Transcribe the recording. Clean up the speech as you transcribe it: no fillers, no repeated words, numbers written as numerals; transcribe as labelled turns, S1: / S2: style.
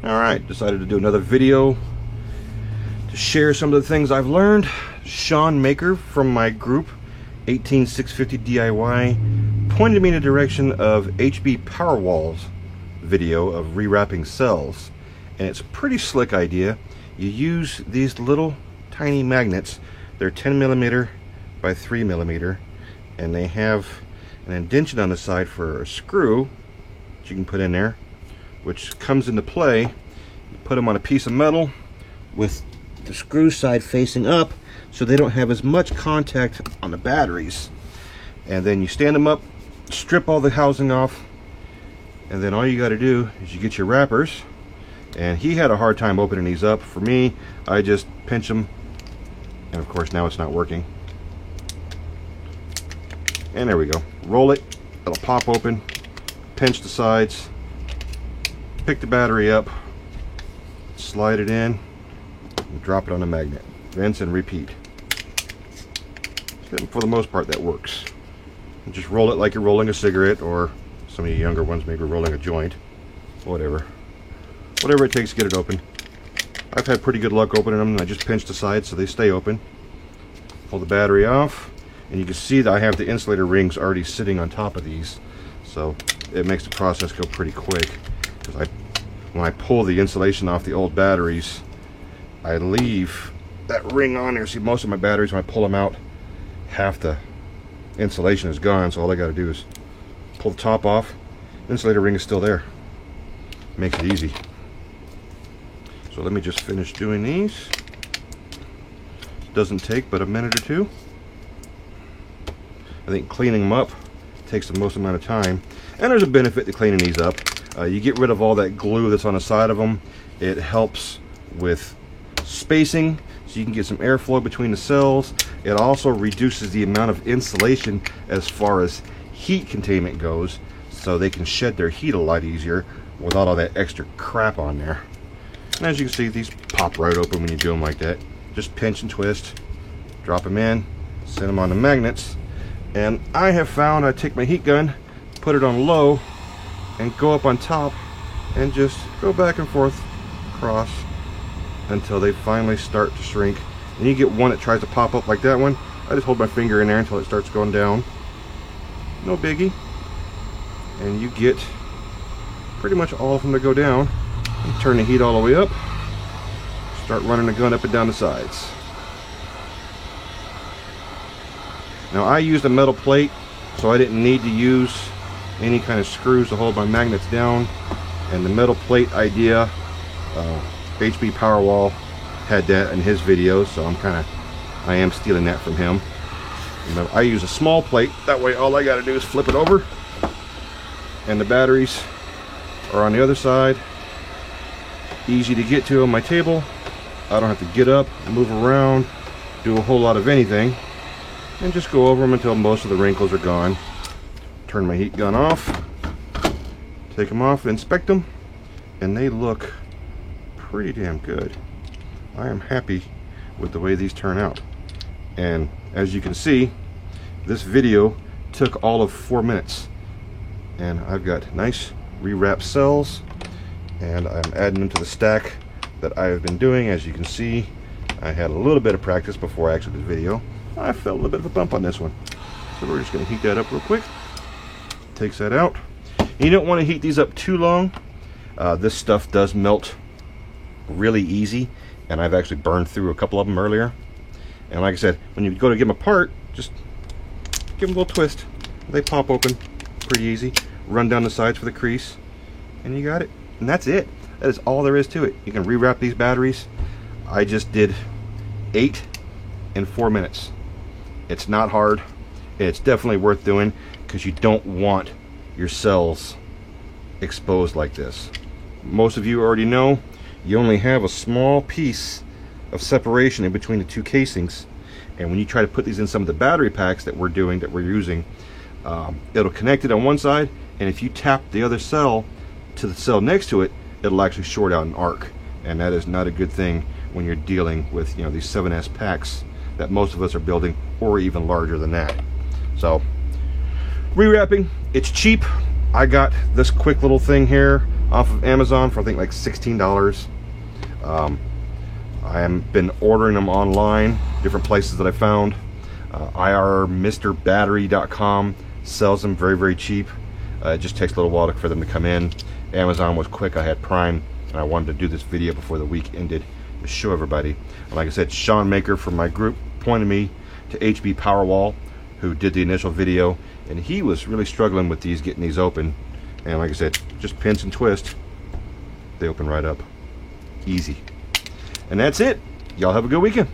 S1: Alright, decided to do another video to share some of the things I've learned. Sean Maker from my group 18650 DIY pointed me in the direction of HB Powerwall's video of rewrapping cells, and it's a pretty slick idea. You use these little tiny magnets. They're 10mm by 3mm, and they have an indention on the side for a screw that you can put in there, which comes into play. You put them on a piece of metal with the screw side facing up so they don't have as much contact on the batteries, and then you stand them up, strip all the housing off, and then all you got to do is you get your wrappers. And he had a hard time opening these up. For me, I just pinch them, and of course now it's not working. And there we go. Roll it, it'll pop open, pinch the sides, pick the battery up, slide it in, and drop it on a magnet. Rinse and repeat. And for the most part that works. And just roll it like you're rolling a cigarette, or some of you younger ones maybe rolling a joint. Whatever it takes to get it open. I've had pretty good luck opening them, and I just pinch the sides so they stay open. Pull the battery off, and you can see that I have the insulator rings already sitting on top of these, so it makes the process go pretty quick. Because when I pull the insulation off the old batteries, I leave that ring on there. See, most of my batteries, when I pull them out, half the insulation is gone, so all I got to do is pull the top off. The insulator ring is still there. Makes it easy. So let me just finish doing these. Doesn't take but a minute or two. I think cleaning them up takes the most amount of time, and there's a benefit to cleaning these up. You get rid of all that glue that's on the side of them. It helps with spacing, so you can get some airflow between the cells. It also reduces the amount of insulation as far as heat containment goes, so they can shed their heat a lot easier without all that extra crap on there. And as you can see, these pop right open when you do them like that. Just pinch and twist, drop them in, send them on the magnets. And I have found I take my heat gun, put it on low, and go up on top, and just go back and forth across until they finally start to shrink. And you get one that tries to pop up like that one. I just hold my finger in there until it starts going down. No biggie. And you get pretty much all of them to go down. And turn the heat all the way up. Start running the gun up and down the sides. Now I used a metal plate, so I didn't need to use any kind of screws to hold my magnets down. And the metal plate idea, HB Powerwall had that in his videos, so I am stealing that from him. I use a small plate, that way all I got to do is flip it over, and the batteries are on the other side. Easy to get to on my table. I don't have to get up, move around, do a whole lot of anything, and just go over them until most of the wrinkles are gone. Turn my heat gun off, take them off, inspect them, and they look pretty damn good. I am happy with the way these turn out. And as you can see, this video took all of 4 minutes, and I've got nice rewrapped cells, and I'm adding them to the stack that I have been doing. As you can see, I had a little bit of practice before I actually did the video. I felt a little bit of a bump on this one, so we're just going to heat that up real quick. Takes that out. You don't want to heat these up too long. This stuff does melt really easy, and I've actually burned through a couple of them earlier. And like I said, when you go to get them apart, just give them a little twist. They pop open pretty easy. Run down the sides for the crease, and you got it. And that's it. That is all there is to it. You can rewrap these batteries. I just did 8 in 4 minutes. It's not hard. It's definitely worth doing, because you don't want your cells exposed like this. Most of you already know you only have a small piece of separation in between the two casings, and when you try to put these in some of the battery packs that we're using, it'll connect it on one side, and if you tap the other cell to the cell next to it, it'll actually short out an arc, and that is not a good thing when you're dealing with, you know, these 7S packs that most of us are building, or even larger than that. So rewrapping, it's cheap. I got this quick little thing here off of Amazon for I think like $16. I have been ordering them online, different places that I found. IRMrBattery.com sells them very, very cheap. It just takes a little while for them to come in. Amazon was quick. I had Prime, and I wanted to do this video before the week ended to show everybody. And like I said, Sean Maker from my group pointed me to HB Powerwall, who did the initial video, and he was really struggling with these, getting these open. And like I said, just pinch and twist, they open right up. Easy. And that's it. Y'all have a good weekend.